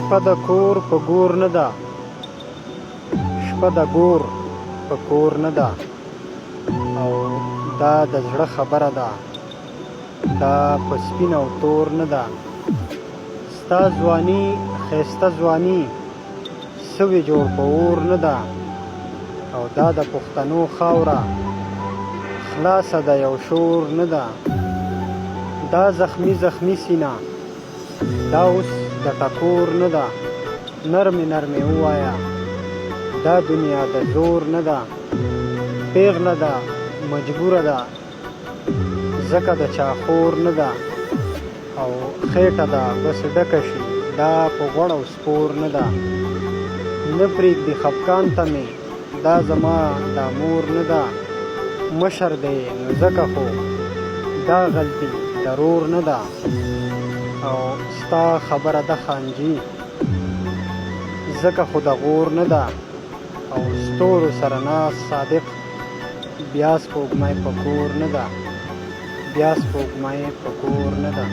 شپه د کور په ګور نه ده، شپه د ګور په کور نه ده، او دا د زړه خبره ده، دا په سپین او تور نه ده. ستا ځواني ښایسته ځواني سوي جوړ په اور نه ده، او دا د پښتنو خاوره خلاصه ده یو شور نه ده. دا زخمی زخمی سینه دا اوس د ټکور نه ده، نرمې نرمې ووایه دا دنیا د زور نه ده. پیغله ده مجبوره ده ځکه د چا خور نه ده، او خېټه ده بس ډکه شي دا په غوړ او سپور نه ده. نه پرېږدي خفګان ته مې دا زما دا مور نه ده، مشر دی نو ځکه خو دا غلطي ضرور نه ده. او ستا خبره ده خانجي ځکه خو د غور نه ده، او ستورو سره ناست صادق بیا سپوږمۍ په کور نه ده، بیا سپوږمۍ په کور نه ده.